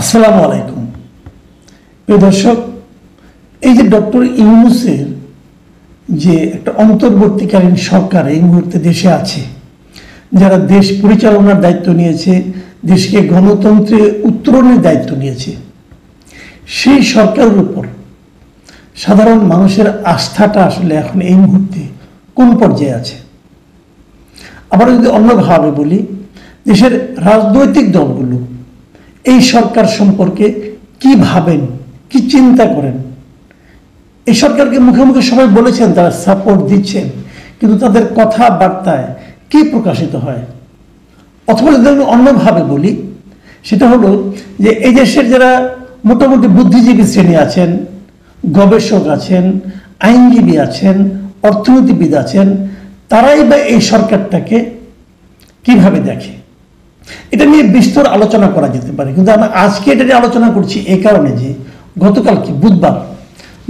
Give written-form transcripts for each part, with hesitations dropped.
আসসালামু আলাইকুম। প্রিয় দর্শক, এই যে ডক্টর ইউনূসের যে একটা অন্তর্বর্তীকালীন সরকার এই মুহূর্তে দেশে আছে, যারা দেশ পরিচালনার দায়িত্ব নিয়েছে, দেশকে গণতন্ত্রে উত্তরণের দায়িত্ব নিয়েছে, সেই সরকারের উপর সাধারণ মানুষের আস্থাটা আসলে এখন এই মুহূর্তে কোন পর্যায়ে আছে? আবার যদি অন্যভাবে বলি, দেশের রাজনৈতিক দলগুলো এই সরকার সম্পর্কে কি ভাবেন, কি চিন্তা করেন? এই সরকারকে মুখে মুখে সবাই বলেছেন তারা সাপোর্ট দিচ্ছেন, কিন্তু তাদের কথাবার্তায় কি প্রকাশিত হয়? অথবা যদি আমি অন্যভাবে বলি, সেটা হলো যে এই দেশের যারা মোটামুটি বুদ্ধিজীবী শ্রেণী আছেন, গবেষক আছেন, আইনজীবী আছেন, অর্থনীতিবিদ আছেন, তারাই বা এই সরকারটাকে কিভাবে দেখে? এটা নিয়ে বিস্তর আলোচনা করা যেতে পারে, কিন্তু আমি আজকে এটা নিয়ে আলোচনা করছি এই কারণে যে গতকাল বুধবার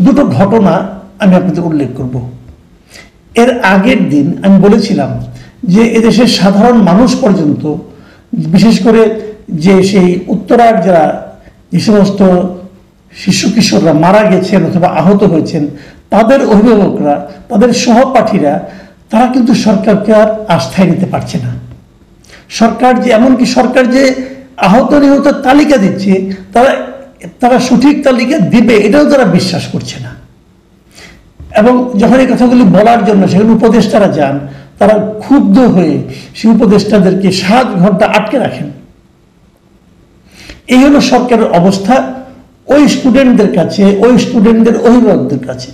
দুটো ঘটনা আমি আপনাদের উল্লেখ করব। এর আগের দিন আমি বলেছিলাম যে এদেশের সাধারণ মানুষ পর্যন্ত, বিশেষ করে যে সেই উত্তরার যারা যে সমস্ত শিশু কিশোররা মারা গেছেন অথবা আহত হয়েছেন, তাদের অভিভাবকরা, তাদের সহপাঠীরা, তারা কিন্তু সরকারকে আর আস্থায় নিতে পারছে না। সরকার যে এমনকি সরকার যে আহত নিহত তালিকা দিচ্ছে, তারা সঠিক তালিকা দিবে এটাও তারা বিশ্বাস করছে না। এবং যখন এই কথাগুলি বলার জন্য সেখানে উপদেষ্টারা যান, তারা ক্ষুব্ধ হয়ে সেই উপদেষ্টাদেরকে 7 ঘন্টা আটকে রাখেন। এই হলো সরকারের অবস্থা ওই স্টুডেন্টদের কাছে, ওই স্টুডেন্টদের অভিভাবকদের কাছে।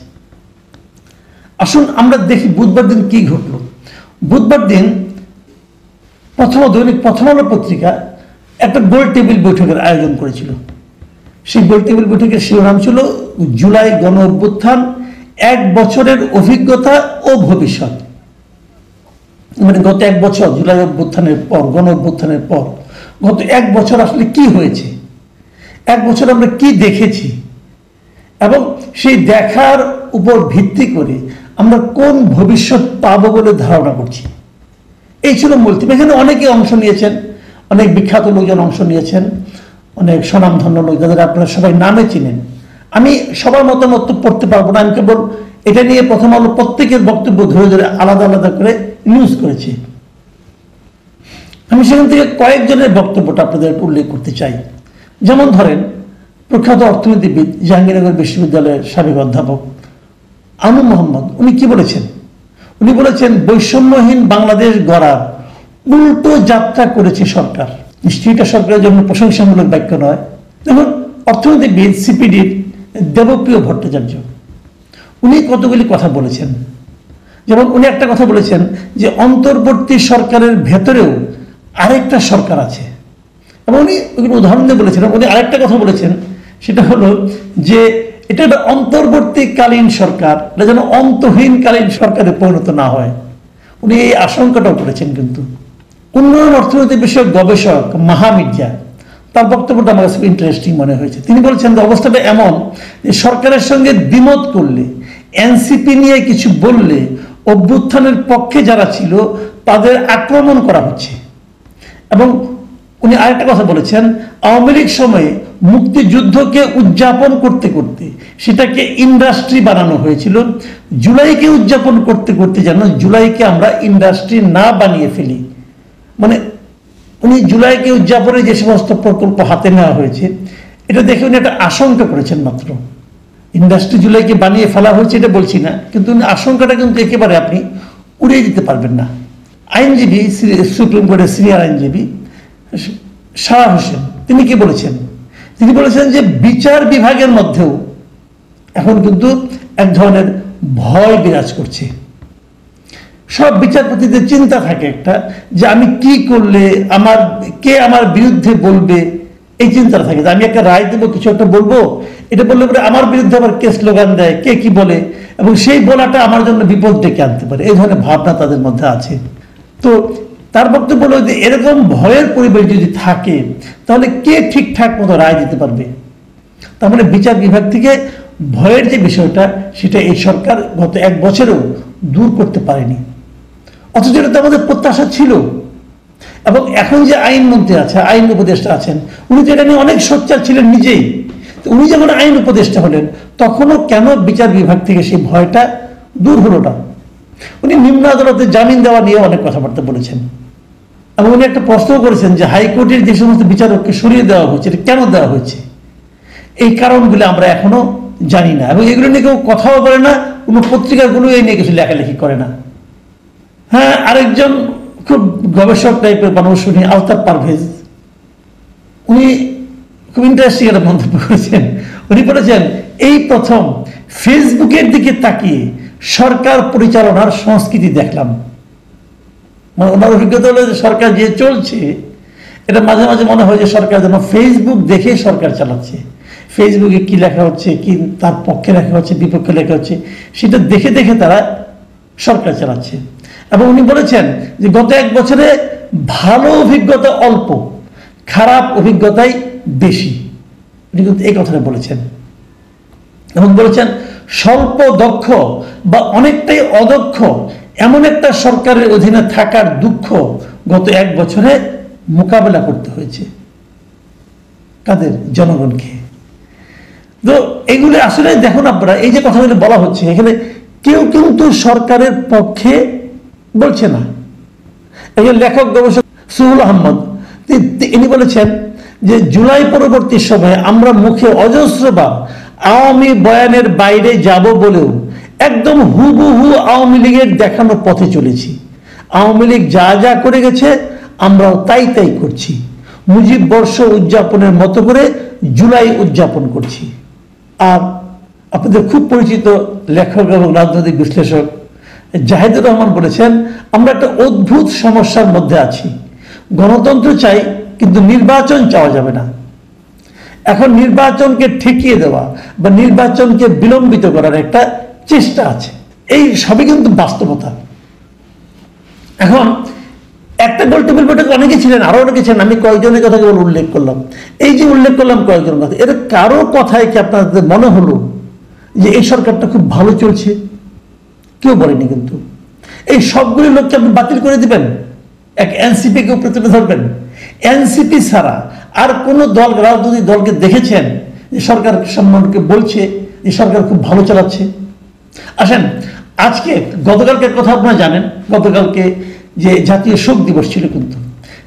আসুন আমরা দেখি বুধবার দিন কি ঘটল। বুধবার দিন দৈনিক প্রথম আলো পত্রিকা একটা গোল টেবিল বৈঠকের আয়োজন করেছিল। সেই গোল টেবিল বৈঠকের শিরোনাম ছিল জুলাই গণ অভ্যুত্থান, 1 বছরের অভিজ্ঞতা ও ভবিষ্যৎ। মানে গত 1 বছর, জুলাই অভ্যুত্থানের পর, গণ অভ্যুত্থানের পর গত 1 বছর আসলে কি হয়েছে, 1 বছর আমরা কি দেখেছি, এবং সেই দেখার উপর ভিত্তি করে আমরা কোন ভবিষ্যৎ পাবো বলে ধারণা করছি। এই ছিল মূল থিম। এখানে অনেকে অংশ নিয়েছেন, অনেক বিখ্যাত লোকজন অংশ নিয়েছেন, অনেক স্বনামধন্য লোক যাদের আপনারা সবাই নামে চিনেন। আমি সবার মতামত পড়তে পারবো না, আমি কেবল এটা নিয়ে প্রথম আলো প্রত্যেকের বক্তব্য ধরে ধরে আলাদা আলাদা করে নিউজ করেছি। আমি সেখান থেকে কয়েকজনের বক্তব্যটা আপনাদের উল্লেখ করতে চাই। যেমন ধরেন, প্রখ্যাত অর্থনীতিবিদ, জাহাঙ্গীরনগর বিশ্ববিদ্যালয়ের সাবেক অধ্যাপক আনু মোহাম্মদ, উনি কি বলেছেন? উনি বলেছেন বৈষম্যহীন বাংলাদেশ গড়ার উল্টো যাত্রা করেছে সরকার। নিশ্চয়ই এটা সরকারের জন্য প্রশংসামূলক বাক্য নয়। যেমন অর্থনীতিবিদ সিপিডির দেবপ্রিয় ভট্টাচার্য, উনি কতগুলি কথা বলেছেন। যেমন উনি একটা কথা বলেছেন যে অন্তর্বর্তী সরকারের ভেতরেও আরেকটা সরকার আছে, এবং উনি উদাহরণ দিয়ে বলেছেন। উনি আরেকটা কথা বলেছেন, সেটা হলো যে এটা একটা অন্তর্বর্তীকালীন সরকার, এটা যেন অন্তহীনকালীন সরকারে পরিণত না হয়। উনি এই আশঙ্কাটাও করেছেন। কিন্তু উন্নয়ন অর্থনীতি বিষয়ক গবেষক মাহা মির্জা, তার বক্তব্যটা আমার কাছে ইন্টারেস্টিং মনে হয়েছে। তিনি বলেছেন যে অবস্থাটা এমন যে সরকারের সঙ্গে দ্বিমত করলে, এনসিপি নিয়ে কিছু বললে অভ্যুত্থানের পক্ষে যারা ছিল তাদের আক্রমণ করা হচ্ছে। এবং উনি আরেকটা কথা বলেছেন, আওয়ামী লীগ সময়ে মুক্তিযুদ্ধকে উদযাপন করতে করতে সেটাকে ইন্ডাস্ট্রি বানানো হয়েছিল। জুলাইকে উদযাপন করতে করতে যেন জুলাইকে আমরা ইন্ডাস্ট্রি না বানিয়ে ফেলি। মানে উনি জুলাইকে উদযাপনে যে সমস্ত প্রকল্প হাতে নেওয়া হয়েছে, এটা দেখে উনি একটা আশঙ্কা করেছেন মাত্র। ইন্ডাস্ট্রি জুলাইকে বানিয়ে ফেলা হয়েছে এটা বলছি না, কিন্তু আশঙ্কাটা কিন্তু একেবারে আপনি উড়িয়ে দিতে পারবেন না। আইনজীবী, সুপ্রিম কোর্টের সিনিয়র আইনজীবী সারা হোসেন, তিনি কি বলেছেন? তিনি বলেছেন যে বিচার বিভাগের মধ্যেও এখন কিন্তু এক ধরনের ভয় বিরাজ করছে। সব বিচারপতিদের চিন্তা থাকে একটা, যে আমি কি করলে কে আমার বিরুদ্ধে বলবে, এই চিন্তাটা থাকে। আমি একটা রায় দেবো, কিছু একটা বলবো, এটা বললে পরে আমার বিরুদ্ধে আবার কে স্লোগান দেয়, কে কি বলে, এবং সেই বলাটা আমার জন্য বিপদ ডেকে আনতে পারে, এই ধরনের ভাবনা তাদের মধ্যে আছে। তো তার বক্তব্য হলো যে এরকম ভয়ের পরিবেশ যদি থাকে, তাহলে কে ঠিকঠাক মতো রায় দিতে পারবে? তার মানে বিচার বিভাগ থেকে ভয়ের যে বিষয়টা, সেটা এই সরকার গত 1 বছরেও দূর করতে পারেনি। অথচ এটা তো আমাদের প্রত্যাশা ছিল। এবং এখন যে আইনমন্ত্রী আছে, আইন উপদেষ্টা আছেন, উনি তো এটা নিয়ে অনেক সোচ্চার ছিলেন নিজেই। উনি যখন আইন উপদেষ্টা হলেন তখনও কেন বিচার বিভাগ থেকে সেই ভয়টা দূর হলো না? উনি নিম্ন আদালতে জামিন দেওয়া নিয়ে অনেক কথাবার্তা বলেছেন এবং উনি একটা প্রশ্ন করেছেন যে হাইকোর্টের যে সমস্ত বিচারককে সরিয়ে দেওয়া হয়েছে, এটা কেন দেওয়া হয়েছে? এই কারণগুলো আমরা এখনো জানি না এবং এগুলো নিয়ে কেউ কথাও বলে না, কোনো পত্রিকাগুলো এই নিয়ে কিছু লেখালেখি করে না। হ্যাঁ, আরেকজন খুব গবেষক টাইপের মানুষ উনি আলতাফ পারভেজ, উনি খুব ইন্টারেস্টিং একটা মন্তব্য করেছেন। উনি বলেছেন এই প্রথম ফেসবুকের দিকে তাকিয়ে সরকার পরিচালনার সংস্কৃতি দেখলাম। মানে ওনার অভিজ্ঞতা হলো যে সরকার যে চলছে এটা মাঝে মাঝে মনে হয় যে সরকার যেন ফেসবুক দেখে সরকার চালাচ্ছে। ফেসবুকে কি লেখা হচ্ছে, কি তার পক্ষে লেখা হচ্ছে, বিপক্ষে লেখা হচ্ছে, সেটা দেখে দেখে তারা সরকার চালাচ্ছে। এবং উনি বলেছেন যে গত 1 বছরে ভালো অভিজ্ঞতা অল্প, খারাপ অভিজ্ঞতাই বেশি। উনি কিন্তু এই কথাটা বলেছেন এবং বলেছেন স্বল্প দক্ষ বা অনেকটাই অদক্ষ এমন একটা সরকারের অধীনে থাকার দুঃখ গত 1 বছরে মোকাবেলা করতে হয়েছে। কাদের? জনগণকে। তো এগুলি আসলে দেখুন আপনারা, এই যে কথাগুলো বলা হচ্ছে এখানে কেউ কিন্তু সরকারের পক্ষে বলছে না। এই লেখক গবেষক সুহুল আহমদ ইনি বলেছেন যে জুলাই পরবর্তী সময়ে আমরা মুখে অজস্রবার আওয়ামী বয়ানের বাইরে যাব বলেও একদম হুবহু আওয়ামী লীগের দেখানো পথে চলেছি। আওয়ামী লীগ যা যা করে গেছে আমরাও তাই তাই করছি। মুজিব বর্ষ উদযাপনের মতো করে জুলাই উদযাপন করছি। আর আপনাদের খুব পরিচিত লেখক এবং রাজনৈতিক বিশ্লেষক জাহিদুর রহমান বলেছেন আমরা একটা অদ্ভুত সমস্যার মধ্যে আছি। গণতন্ত্র চাই কিন্তু নির্বাচন চাওয়া যাবে না। এখন নির্বাচনকে ঠেকিয়ে দেওয়া বা নির্বাচনকে বিলম্বিত করার একটা চেষ্টা আছে। এই সবই কিন্তু বাস্তবতা। এখন একটা গোল টেবিল বৈঠকে অনেকে ছিলেন, আরো অনেকে ছিলেন, আমি কয়েকজনের কথা কেবল উল্লেখ করলাম। এই যে উল্লেখ করলাম কয়েকজনের কথা, এর কারো কথায় কি আপনাদের মনে হলো যে এই সরকারটা খুব ভালো চলছে? কেউ বলেনি। কিন্তু এই সবগুলি লোককে আপনি বাতিল করে দিবেন, এক এনসিপি কে উপরে তুলে ধরবেন। এনসিপি ছাড়া আর কোন দল, রাজনৈতিক দলকে দেখেছেন যে সরকার সম্মানকে বলছে যে সরকার খুব ভালো চালাচ্ছে? আসেন, আজকে গতকালকের কথা আপনারা জানেন, গতকালকে যে জাতীয় শোক দিবস ছিল, কিন্তু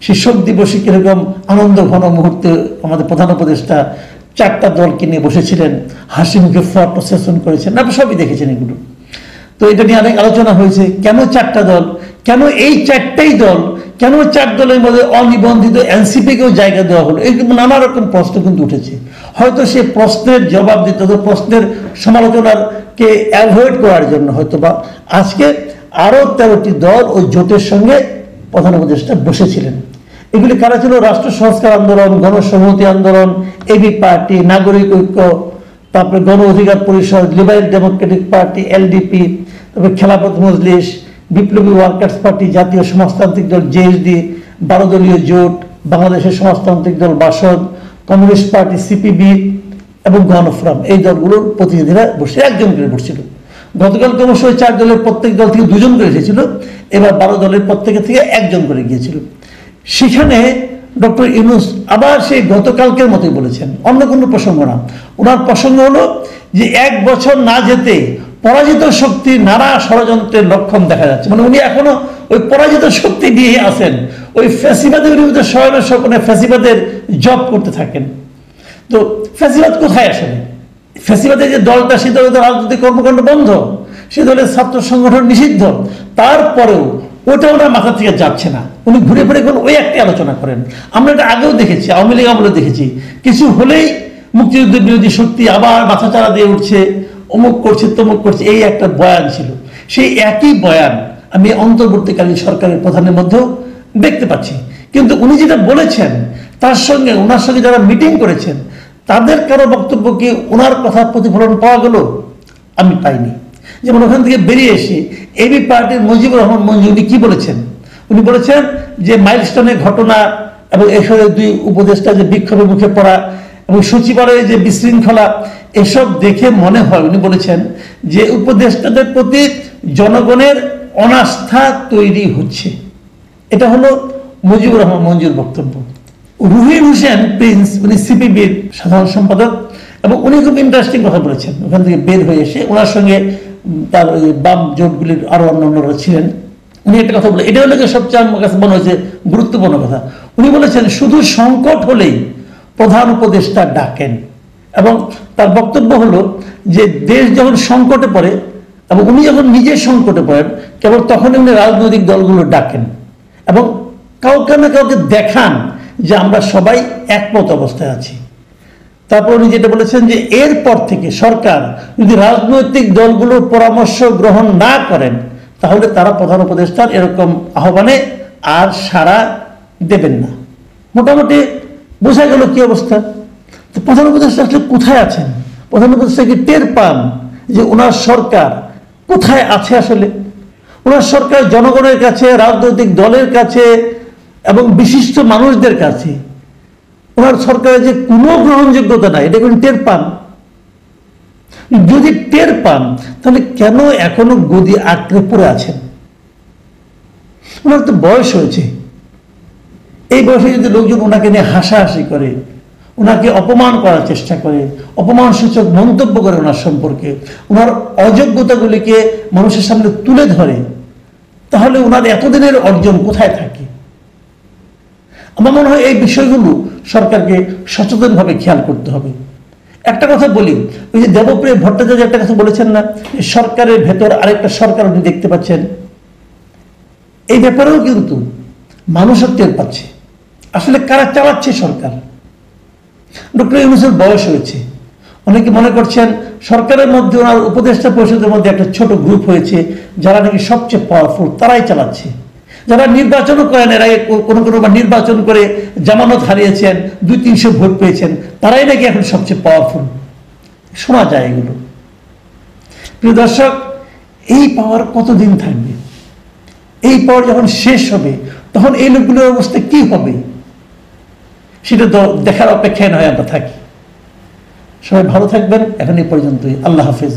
সেই শোক দিবসে কিরকম আনন্দ ঘন মুহূর্তে আমাদের প্রধান উপদেষ্টা 4টা দলকে নিয়ে বসেছিলেন, হাসি মুখে ফটো সেশন করেছেন, আপনারা সবই দেখেছেন এগুলো। তো এটা নিয়ে অনেক আলোচনা হয়েছে, কেন 4টা দল, কেন এই 4টাই দল, কেন 4 দলের মধ্যে অনিবন্ধিত এনসিপিকেও জায়গা দেওয়া হলো, এরকম নানা রকম প্রশ্ন কিন্তু উঠেছে। হয়তো সে প্রশ্নের জবাব দিতে হবে, প্রশ্নের সমালোচনাকে অ্যাভয়েড করার জন্য হয়তো বা আজকে আরো 13টি দল ওই জোটের সঙ্গে প্রধান উপদেষ্টা বসেছিলেন। এগুলি কারা ছিল? রাষ্ট্র সংস্কার আন্দোলন, গণসংহতি আন্দোলন, এবি পার্টি, নাগরিক ঐক্য, তারপরে গণ অধিকার পরিষদ, লিবারেল ডেমোক্রেটিক পার্টি এলডিপি, তারপরে খেলাফত মজলিস, বিপ্লবী ওয়ার্কার্স পার্টি, জাতীয় সমাজতান্ত্রিক দল জেএসডি, 12 দলীয় জোট, বাংলাদেশের সমাজতান্ত্রিক দল বাসদ, কমিউনিস্ট পার্টি সিপিবি এবং গণফোরাম। এই দলগুলোর প্রতিনিধিরা বসে 1 জন করে বসছিল। গতকালকে অবশ্যই 4 দলের প্রত্যেক দল থেকে 2 জন করে এসেছিল, এবার 12 দলের প্রত্যেকের থেকে 1 জন করে গিয়েছিল। সেখানে ডক্টর ইউনূস আবার সেই গতকালকের মতোই বলেছেন, অন্য কোনো প্রসঙ্গ না। ওনার প্রসঙ্গ হলো যে 1 বছর না যেতে পরাজিত শক্তির নানা ষড়যন্ত্রের লক্ষণ দেখা যাচ্ছে। মানে উনি এখনো ওই পরাজিত শক্তি দিয়ে আছেন, ওই ফ্যাসিবাদের বিরুদ্ধে শয়ন স্বপনে ফ্যাসিবাদের জব করতে থাকেন। তো ফ্যাসিবাদ কোথায় আসলে? ফ্যাসিবাদের যে দলটা, সেই দলের রাজনৈতিক কর্মকাণ্ড বন্ধ, সে দলের ছাত্র সংগঠন নিষিদ্ধ, তারপরেও ওটা ওনার মাথা থেকে যাচ্ছে না। উনি ঘুরে ফিরে ওই একটি আলোচনা করেন। আমরা এটা আগেও দেখেছি, আওয়ামী লীগ আমলে দেখেছি, কিছু হলেই মুক্তিযুদ্ধ বিরোধী শক্তি আবার মাথা চাড়া দিয়ে উঠছে, অমুক করছে তমুক করছে, এই একটা বয়ান ছিল। সেই একই বয়ান আমি অন্তর্বর্তীকালীন সরকারের প্রধানের মধ্যেও দেখতে পাচ্ছি। কিন্তু উনি যেটা বলেছেন তার সঙ্গে ওনার সঙ্গে যারা মিটিং করেছেন তাদের কারো বক্তব্য কি ওনার কথা প্রতিফলন পাওয়া গেল? আমি পাইনি। যেমন ওখান থেকে বেরিয়ে এসে এবি পার্টির মুজিবুর রহমান মঞ্জু উনি কি বলেছেন? উনি বলেছেন যে মাইলস্টোনের ঘটনা এবং এসব 2 উপদেষ্টা যে বিক্ষোভের মুখে পড়া এবং সচিবালয়ে যে বিশৃঙ্খলা, এসব দেখে মনে হয়, উনি বলেছেন যে উপদেষ্টাদের প্রতি জনগণের অনাস্থা তৈরি হচ্ছে। এটা হলো মুজিবুর রহমান মঞ্জুর বক্তব্য। রুহিন হোসেন প্রিন্স, উনি সিপিবির সাধারণ সম্পাদক, এবং উনি খুব ইন্টারেস্টিং কথা বলেছেন। ওখান থেকে বের হয়ে এসে ওনার সঙ্গে তার ওই বাম জোটগুলির আরো অন্যান্যরা ছিলেন। উনি একটা কথা বলে, এটা হলো সবচেয়ে আমার কাছে মনে হয়েছে গুরুত্বপূর্ণ কথা। উনি বলেছেন শুধু সংকট হলেই প্রধান উপদেষ্টা ডাকেন, এবং তার বক্তব্য হলো যে দেশ যখন সংকটে পড়ে এবং উনি যখন নিজে সংকটে পড়েন, কেবল তখনই উনি রাজনৈতিক দলগুলো ডাকেন এবং কাউকে না কাউকে দেখান যে আমরা সবাই একমত অবস্থায় আছি। তারপর উনি যেটা বলেছেন যে এরপর থেকে সরকার যদি রাজনৈতিক দলগুলোর পরামর্শ গ্রহণ না করেন, তাহলে তারা প্রধান উপদেষ্টার এরকম আহ্বানে আর সাড়া দেবেন না। মোটামুটি বোঝা গেল কি অবস্থা। তো প্রধান উপদেষ্টা আসলে কোথায় আছেন? প্রধান উপদেষ্টা কি টের পান যে ওনার সরকার কোথায় আছে? আসলে ওনার সরকার জনগণের কাছে, রাজনৈতিক দলের কাছে এবং বিশিষ্ট মানুষদের কাছে ওনার সরকারের যে কোনো গ্রহণযোগ্যতা নাই, এটা কিন্তু টের পান। যদি টের পান, তাহলে কেন এখনো গদি আঁকড়ে পড়ে আছেন? ওনার তো বয়স হয়েছে। এই বয়সে যদি লোকজন ওনাকে নিয়ে হাসাহাসি করে, ওনাকে অপমান করার চেষ্টা করে, অপমানসূচক মন্তব্য করে ওনার সম্পর্কে, ওনার অযোগ্যতাগুলিকে মানুষের সামনে তুলে ধরে, তাহলে ওনার এতদিনের অর্জন কোথায় থাকে? আমার মনে হয় এই বিষয়গুলো সরকারকে সচেতনভাবে খেয়াল করতে হবে। একটা কথা বলি, ওই যে দেবপ্রিয় ভট্টাচার্য একটা কথা বলেছেন না, সরকারের ভেতর আরেকটা সরকার উনি দেখতে পাচ্ছেন। এই ব্যাপারেও কিন্তু মানুষও টের পাচ্ছে আসলে কারা চালাচ্ছে সরকার। ডক্টর ইউনূসের বয়স হয়েছে, অনেকে মনে করছেন সরকারের মধ্যে ওনার উপদেষ্টা পরিষদের মধ্যে একটা ছোট গ্রুপ হয়েছে যারা নাকি সবচেয়ে পাওয়ারফুল, তারাই চালাচ্ছে। যারা নির্বাচনও করেন, এর আগে কোনো নির্বাচন করে জামানত হারিয়েছেন, 200-300 ভোট পেয়েছেন, তারাই নাকি এখন সবচেয়ে পাওয়ারফুল। শোনা যায় এগুলো। প্রিয় দর্শক, এই পাওয়ার কতদিন থাকবে? এই পাওয়ার যখন শেষ হবে, তখন এই লোকগুলোর অবস্থা কি হবে সেটা দেখার অপেক্ষায় নয় আমরা থাকি। সবাই ভালো থাকবেন। এখন এই পর্যন্তই। আল্লাহ হাফেজ।